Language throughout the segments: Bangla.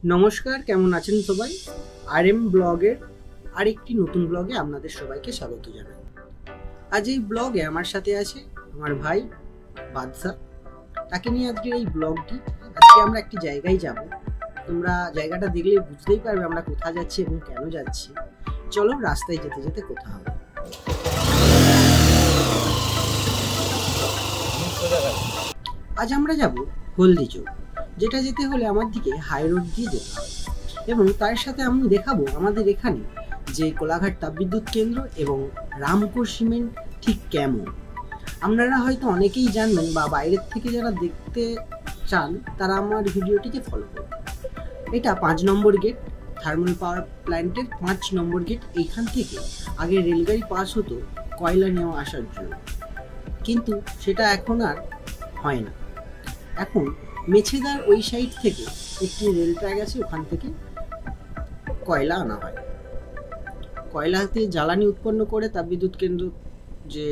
নমস্কার, কেমন আছেন সবাই? আরএম ব্লগের আরেকটি নতুন ব্লগে আপনাদের সবাইকে স্বাগত জানাই। আজ এই ব্লগে আমার সাথে আছে আমার ভাই বাদশা। তাকে নিয়ে আজকের এই ব্লগটি। আজকে আমরা একটি জায়গায় যাব। তোমরা জায়গাটা দেখলে বুঝতেই পারবে আমরা কোথায় যাচ্ছি এবং কেন যাচ্ছি। চলো রাস্তায় যেতে যেতে কথা হবে। আজ আমরা যাব হলদি চৌক, যেটা যেতে হলে আমার দিকে হাই রোড দিয়ে যেতে হবে এবং তার সাথে আমি দেখাবো আমাদের এখানে যে কোলাঘাট তাপবিদ্যুৎ কেন্দ্র এবং রামকো সিমেন্ট ঠিক কেমন। আপনারা হয়তো অনেকেই জানবেন বা বাইরের থেকে যারা দেখতে চান তারা আমার ভিডিওটিকে ফলো করুন। এটা 5 নম্বর গেট, থার্মাল পাওয়ার প্ল্যান্টের 5 নম্বর গেট। এইখান থেকে আগে রেলগাড়ি পাস হতো কয়লা নেওয়া আসার জন্য, কিন্তু সেটা এখন আর হয় না। এখন মেছেদার ওই সাইড থেকে একটি রেল ট্র্যাক আছে, ওখান থেকে কয়লা আনা হয়। কয়লাতে জ্বালানি উৎপন্ন করে তাপবিদ্যুৎ কেন্দ্র যে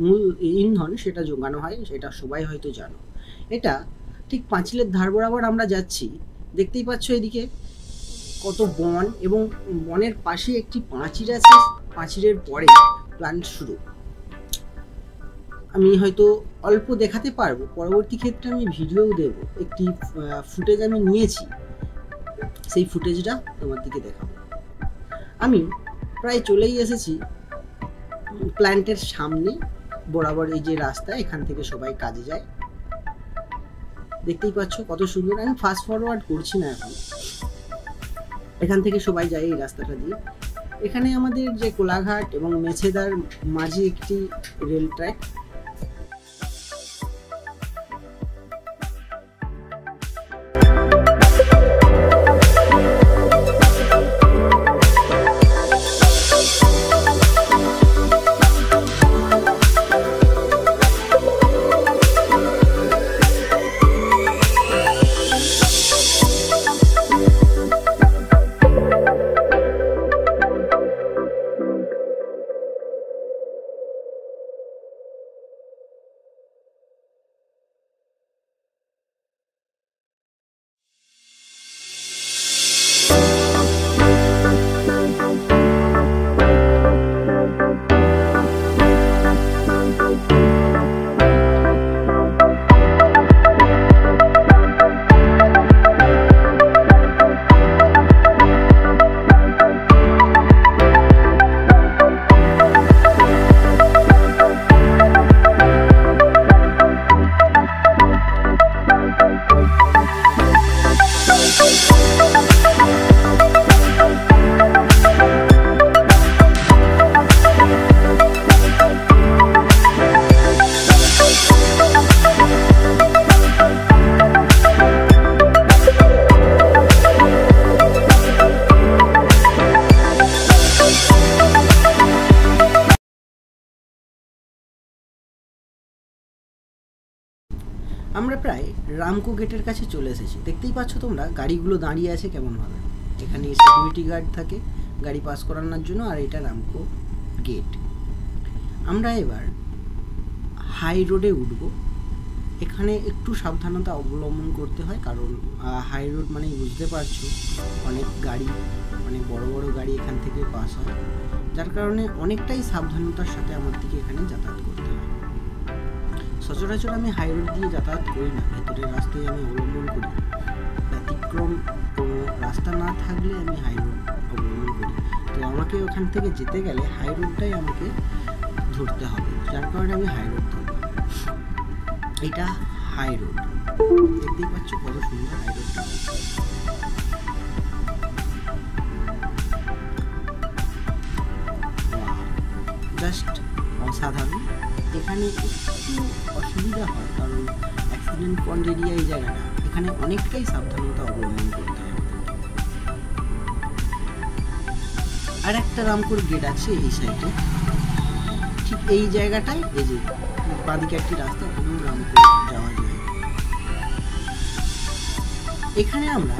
মূল ইন্ধন সেটা যোগানো হয়, সেটা সবাই হয়তো জানো। এটা ঠিক পাঁচিলের ধার বরাবর আমরা যাচ্ছি। দেখতেই পাচ্ছ এদিকে কত বন এবং বনের পাশে একটি পাঁচিল আছে। পাঁচিলের পরে প্ল্যান্ট শুরু। আমি হয়তো অল্প দেখাতে পারবো, পরবর্তী ক্ষেত্রে আমি ভিডিও দেব। একটি ফুটেজ আমি নিয়েছি, সেই ফুটেজটা তোমার দিকে দেখাবো। আমি প্রায় চলেই এসেছি প্ল্যান্টের সামনে বরাবর। এই যে রাস্তা, এখান থেকে সবাই কাজে যায়, দেখতেই পাচ্ছ কত সুন্দর। আমি ফাস্ট ফরওয়ার্ড করছি না এখন। এখান থেকে সবাই যায় এই রাস্তাটা দিয়ে। এখানে আমাদের যে কোলাঘাট এবং মেছেদার মাঝে একটি রেল ট্র্যাক। আমরা প্রায় রামকো গেটের কাছে চলে এসেছি। দেখতেই পাচ্ছ তোমরা গাড়িগুলো দাঁড়িয়ে আছে কেমনভাবে। এখানে সিকিউরিটি গার্ড থাকে গাড়ি পাস করানোর জন্য, আর এটা রামকো গেট। আমরা এবার হাই রোডে উঠব। এখানে একটু সাবধানতা অবলম্বন করতে হয়, কারণ হাই রোড মানে বুঝতে পারছো অনেক গাড়ি, অনেক বড় বড় গাড়ি এখান থেকে পাস হয়, যার কারণে অনেকটাই সাবধানতার সাথে আমার দিকে এখানে যাতায়াত করতে হয়। সচরাচর আমি হাই রোড দিয়ে যাতায়াত করি না, ভেতরের রাস্তায় আমি অবলম্বন করি। ব্যতিক্রম কোনো রাস্তা না থাকলে আমি হাই রোড অবলম্বন করি। তো আমাকে ওখান থেকে যেতে গেলে হাই রোডটাই আমাকে ধরতে হবে, যার কারণে আমি হাই রোড ধরব। এটা হাই রোড, দেখতেই পাচ্ছ কত সুন্দর হাই রোডটা। জাস্ট অসাধারণ। এখানে একটু অসুবিধা হয় কারণ অ্যাক্সিডেন্ট পয়েন্ট এরিয়া এই জায়গাটা, এখানে অনেকটাই সাবধানতা অবলম্বন করতে হয়। আর একটা রামকোর গেট আছে এই সাইডে, ঠিক এই জায়গাটায়। এই যে বাঁদিকে একটি রাস্তা, ওখানেও রামকোর যাওয়া যায়। এখানে আমরা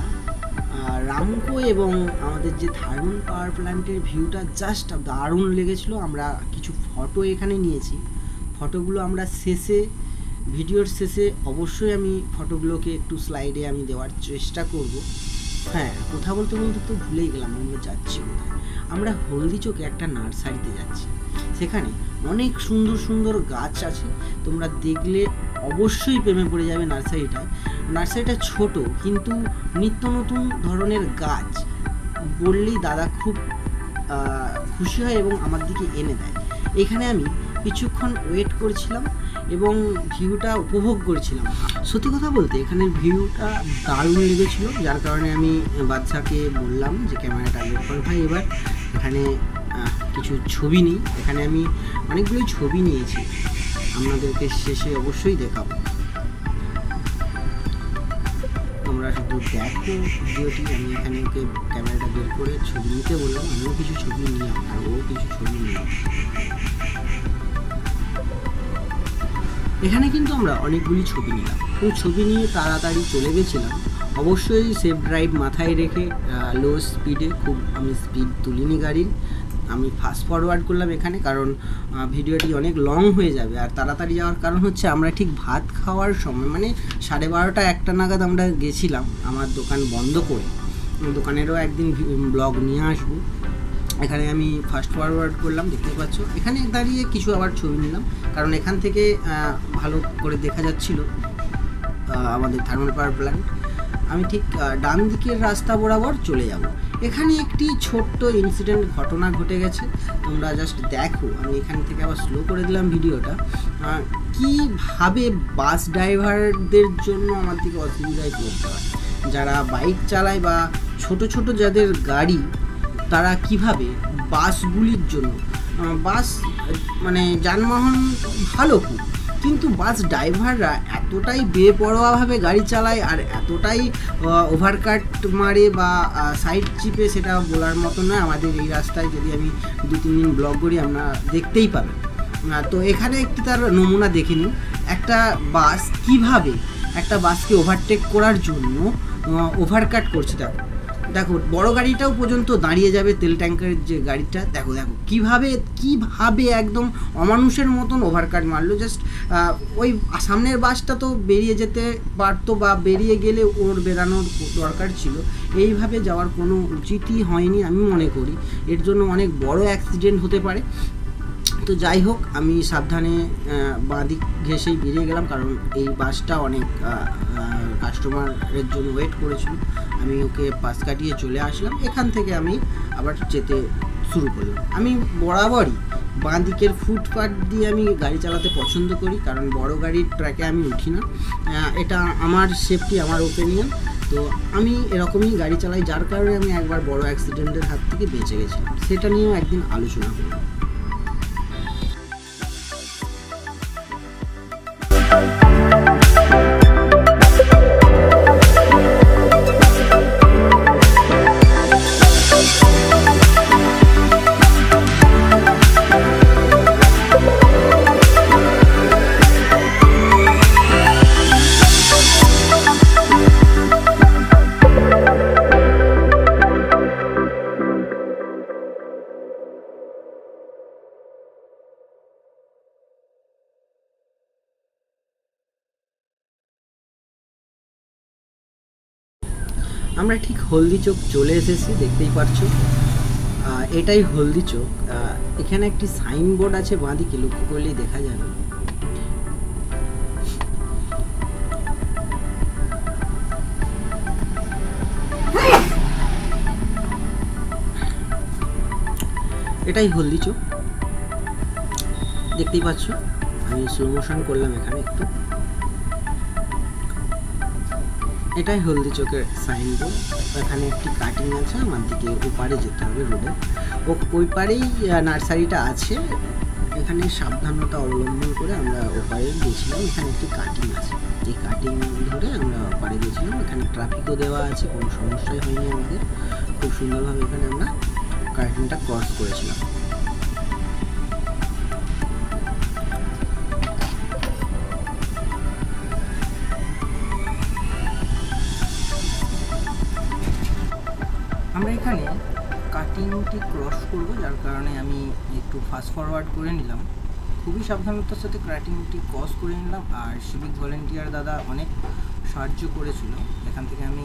রামকো এবং আমাদের যে থার্মাল পাওয়ার প্ল্যান্টের ভিউটা জাস্ট দারুণ লেগেছিলো। আমরা কিছু ফটো এখানে নিয়েছি, ফটোগুলো আমরা শেষে ভিডিওর শেষে অবশ্যই আমি ফটোগুলোকে একটু স্লাইডে আমি দেওয়ার চেষ্টা করব। হ্যাঁ, কথা বলতে বলতে তো ভুলেই গেলাম আমরা যাচ্ছি কোথায়। আমরা হলদি চোখে একটা নার্সারিতে যাচ্ছি। সেখানে অনেক সুন্দর সুন্দর গাছ আছে, তোমরা দেখলে অবশ্যই প্রেমে পড়ে যাবে নার্সারিটায়। নার্সারিটা ছোট কিন্তু নিত্য নতুন ধরনের গাছ বললেই দাদা খুব খুশি হয় এবং আমার দিকে এনে দেয়। এখানে আমি কিছুক্ষণ ওয়েট করছিলাম এবং ভিউটা উপভোগ করছিলাম। সত্যি কথা বলতে এখানের ভিউটা দারুণ লেগেছিলো, যার কারণে আমি বাচ্চাকে বললাম যে ক্যামেরাটা বের কর ভাই, এবার এখানে কিছু ছবি নিই। এখানে আমি অনেকগুলোই ছবি নিয়েছি, আপনাদেরকে শেষে অবশ্যই দেখাবো। তোমরা শুধু দেখো ভিডিওটি। আমি এখানে ওকে ক্যামেরাটা বের করে ছবি নিতে বললাম, আমিও কিছু ছবি নিলাম আর ও কিছু ছবি নিলাম। এখানে কিন্তু আমরা অনেকগুলি ছবি নিলাম এবং ছবি নিয়ে তাড়াতাড়ি চলে গেছিলাম। অবশ্যই সেফ ড্রাইভ মাথায় রেখে, লো স্পিডে, খুব আমি স্পিড তুলিনি গাড়ির, আমি ফাস্ট ফরওয়ার্ড করলাম এখানে, কারণ ভিডিওটি অনেক লং হয়ে যাবে। আর তাড়াতাড়ি যাওয়ার কারণ হচ্ছে আমরা ঠিক ভাত খাওয়ার সময় মানে 12:30 1টা নাগাদ আমরা গেছিলাম আমার দোকান বন্ধ করে। দোকানেরও একদিন ব্লগ নিয়ে আসবো। এখানে আমি ফাস্ট ফরওয়ার্ড করলাম, দেখতে পাচ্ছ। এখানে দাঁড়িয়ে কিছু আবার ছবি নিলাম, কারণ এখান থেকে ভালো করে দেখা যাচ্ছিল আমাদের থার্মাল পাওয়ার প্ল্যান্ট। আমি ঠিক ডান দিকের রাস্তা বরাবর চলে যাব। এখানে একটি ছোট্ট ইনসিডেন্ট ঘটনা ঘটে গেছে, তোমরা জাস্ট দেখো। আমি এখান থেকে আবার স্লো করে দিলাম ভিডিওটা। কীভাবে বাস ড্রাইভারদের জন্য আমার দিকে অসুবিধায় পড়তে হয়, যারা বাইক চালায় বা ছোট ছোট যাদের গাড়ি, তারা কিভাবে বাসগুলির জন্য, বাস মানে যানবাহন ভালো খুব, কিন্তু বাস ড্রাইভাররা এতটাই বেপরোয়াভাবে গাড়ি চালায় আর এতটাই ওভারকাট মারে বা সাইড চিপে, সেটা বলার মতো নয়। আমাদের এই রাস্তায় যদি আমি 2-3 দিন ব্লগ করি আমরা দেখতেই পাবেন। তো এখানে একটি তার নমুনা দেখে নিন, একটা বাস কিভাবে একটা বাসকে ওভারটেক করার জন্য ওভারকাট করছে। দেখো দেখো, বড় গাড়িটাও পর্যন্ত দাঁড়িয়ে যাবে, তেল ট্যাঙ্কারের যে গাড়িটা, দেখো দেখো কীভাবে একদম অমানুষের মতন ওভারকাট মারলো। জাস্ট ওই সামনের বাসটা তো বেরিয়ে যেতে পারতো বা বেরিয়ে গেলে ওর বেরানোর দরকার ছিল। এইভাবে যাওয়ার কোনো উচিতই হয়নি আমি মনে করি, এর জন্য অনেক বড় অ্যাক্সিডেন্ট হতে পারে। তো যাই হোক, আমি সাবধানে বাঁদিক ঘেঁষেই বেরিয়ে গেলাম, কারণ এই বাসটা অনেক কাস্টমারের জন্য ওয়েট করেছিল। আমি ওকে পাশ কাটিয়ে চলে আসলাম। এখান থেকে আমি আবার যেতে শুরু করলাম। আমি বরাবরই বাঁ দিকের ফুটপাথ দিয়ে আমি গাড়ি চালাতে পছন্দ করি, কারণ বড় গাড়ির ট্র্যাকে আমি উঠি না। এটা আমার সেফটি, আমার ওপিনিয়ন। তো আমি এরকমই গাড়ি চালাই, যার কারণে আমি একবার বড় অ্যাক্সিডেন্টের হাত থেকে বেঁচে গেছিলাম। সেটা নিয়েও একদিন আলোচনা করব। আমরা ঠিক হলদি চোক চলে এসেছি, দেখতেই পারছো। এটাই হলদি চোক। এখানে একটি সাইনবোর্ড আছে বাঁদিকে, লক্ষ্য করলেই দেখা যাবে। এটাই হলদি চোক, দেখতেই পাচ্ছ। আমি স্লো মোশন করলাম এখানে একটু। এটাই হলদি চোখের সাইনবোর্ড। এখানে একটি কাটিং আছে, আমার দিকে ওপারে যেতে হবে রোডে, ওই পারেই নার্সারিটা আছে। এখানে সাবধানতা অবলম্বন করে আমরা ওপারে গেছিলাম। এখানে একটি কাটিং আছে, এই কাটিং ধরে আমরা ওপারে গেছিলাম। এখানে ট্রাফিকও দেওয়া আছে, কোনো সমস্যাই হয়নি আমাদের। খুব সুন্দরভাবে এখানে আমরা কাটিংটা ক্রস করেছিলাম। আমরা এখানে কাটিংটি ক্রস করব, যার কারণে আমি একটু ফাস্ট ফরওয়ার্ড করে নিলাম। খুবই সাবধানতার সাথে কাটিংটি ক্রস করে নিলাম। আর সিভিক ভলেন্টিয়ার দাদা অনেক সাহায্য করেছিল। এখান থেকে আমি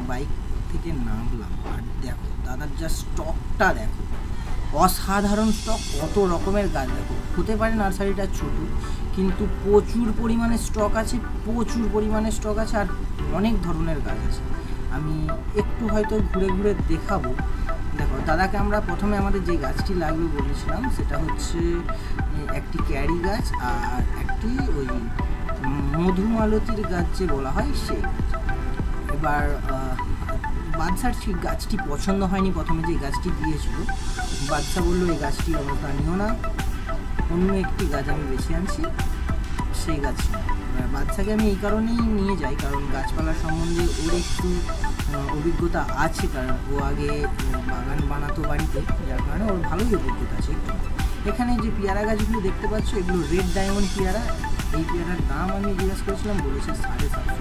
বাইক থেকে নামলাম আর দেখো দাদার যা স্টকটা দেখো, অসাধারণ স্টক, কত রকমের গাছ দেখো। হতে পারে নার্সারিটা ছোট, কিন্তু প্রচুর পরিমাণে স্টক আছে, প্রচুর পরিমাণে স্টক আছে আর অনেক ধরনের গাছ আছে। আমি একটু হয়তো ঘুরে ঘুরে দেখাবো। দেখো দাদাকে আমরা প্রথমে আমাদের যে গাছটি লাগবে বলেছিলাম সেটা হচ্ছে একটি ক্যারি গাছ আর একটি ওই মধুমালতির গাছ যে বলা হয় সেই গাছ। এবার বাদশার সেই গাছটি পছন্দ হয়নি, প্রথমে যে গাছটি দিয়েছিল বাদশা বললো এই গাছটি আমরা নিও না, অন্য একটি গাছ আমি বেছে আনছি, সেই গাছ। বাদশাকে আমি এই কারণেই নিয়ে যাই কারণ গাছপালার সম্বন্ধে ওর একটু অভিজ্ঞতা আছে, কারণ ও আগে বাগান বানাতো বাড়িতে, যার কারণে ওর ভালোই অভিজ্ঞতা আছে একটু। এখানে যে পেয়ারা গাছগুলো দেখতে পাচ্ছ এগুলো রেড ডায়মন্ড পেয়ারা। এই পেয়ারার দাম আমি জিজ্ঞাসা করেছিলাম, বলেছে 750।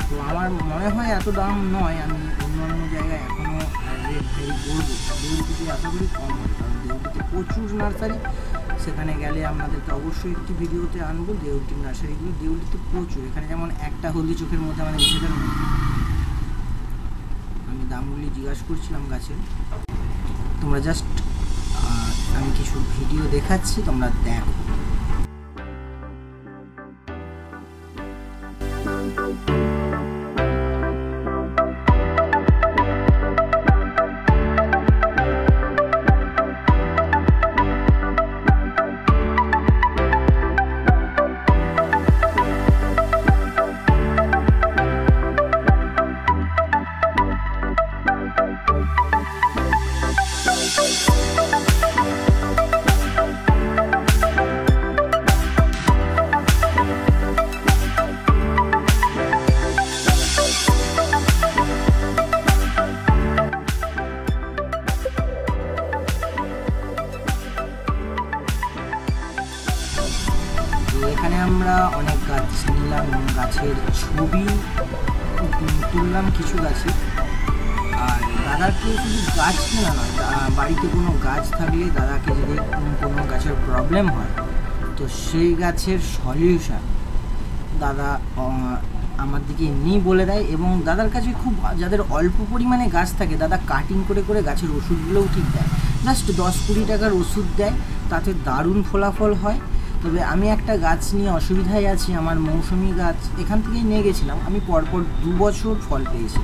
তো আমার মনে হয় এত দাম নয়, আমি অন্য অন্য জায়গায় এখনও রেট ভেরি করবো। দেউলটিতে আশা করি কম হবে, কারণ দেউলটিতে প্রচুর নার্সারি, সেখানে গেলে আপনাদেরকে অবশ্যই একটি ভিডিওতে আনবো দেউলটির নার্সারিগুলো। দেউলটিতে প্রচুর, এখানে যেমন একটা হলদি চোখের মধ্যে আমাদের নিজেদের আমি দামগুলি জিজ্ঞাসা করছিলাম গাছের, তোমরা জাস্ট আমি কিছু ভিডিও দেখাচ্ছি, তোমরা দেখো। এখানে আমরা অনেক গাছ নিলাম এবং গাছের ছবি তুললাম কিছু গাছের। আর দাদাকে শুধু গাছ কেনা নয়, বাড়িতে কোনো গাছ থাকলে দাদাকে যদি কোনো গাছের প্রবলেম হয় তো সেই গাছের সলিউশন দাদা আমার দিকে এমনি বলে দেয়। এবং দাদার কাছে খুব, যাদের অল্প পরিমাণে গাছ থাকে দাদা কাটিং করে করে গাছের ওষুধগুলোও ঠিক দেয়, জাস্ট 10-20 টাকার ওষুধ দেয়, তাতে দারুণ ফলাফল হয়। তবে আমি একটা গাছ নিয়ে অসুবিধায় আছি, আমার মৌসুমি গাছ এখান থেকেই নিয়ে গেছিলাম, আমি পরপর 2 বছর ফল পেয়েছি,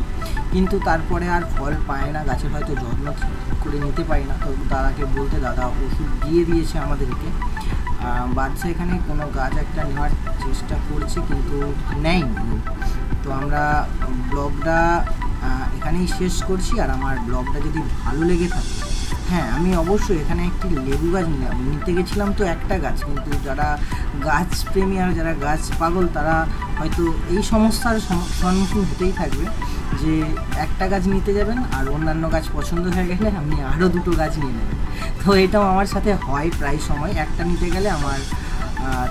কিন্তু তারপরে আর ফল পায় না, গাছের হয়তো যত্ন করে নিতে পারি না। তো দাদাকে বলতে দাদা ওষুধ দিয়ে দিয়েছে আমাদেরকে। বাচ্চা এখানে কোনো গাছ একটা নেওয়ার চেষ্টা করছে কিন্তু নেয়নি। তো আমরা ব্লগটা এখানেই শেষ করছি। আর আমার ব্লগটা যদি ভালো লেগে থাকে, হ্যাঁ আমি অবশ্যই এখানে একটি লেবু গাছ নিতে গেছিলাম, তো একটা গাছ, কিন্তু যারা গাছ প্রেমী আর যারা গাছ পাগল তারা হয়তো এই সমস্যার সম্মুখীন হতেই থাকবে যে একটা গাছ নিতে যাবেন আর অন্যান্য গাছ পছন্দ হয়ে গেলে আপনি আরও 2টো গাছ নিয়ে নেবেন। তো এটাও আমার সাথে হয় প্রায় সময়, একটা নিতে গেলে আমার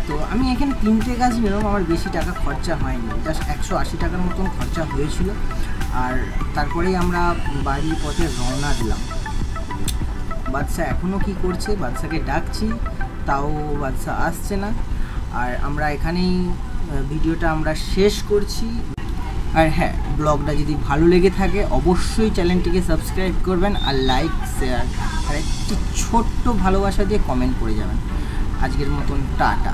তো আমি এখানে 3টে গাছ নিলাম, আমার বেশি টাকা খরচা হয়নি, জাস্ট 180 টাকার মতন খরচা হয়েছিল। আর তারপরেই আমরা বাড়ির পথে রওনা দিলাম। বাদশা এখনও কি করছে, বাদশাকে ডাকছি তাও বাদশা আসছে না। আর আমরা এখানেই ভিডিওটা আমরা শেষ করছি। আর হ্যাঁ, ব্লগটা যদি ভালো লেগে থাকে অবশ্যই চ্যানেলটিকে সাবস্ক্রাইব করবেন আর লাইক শেয়ার আর একটি ছোট্ট ভালোবাসা দিয়ে কমেন্ট করে যাবেন। আজকের মতন টাটা।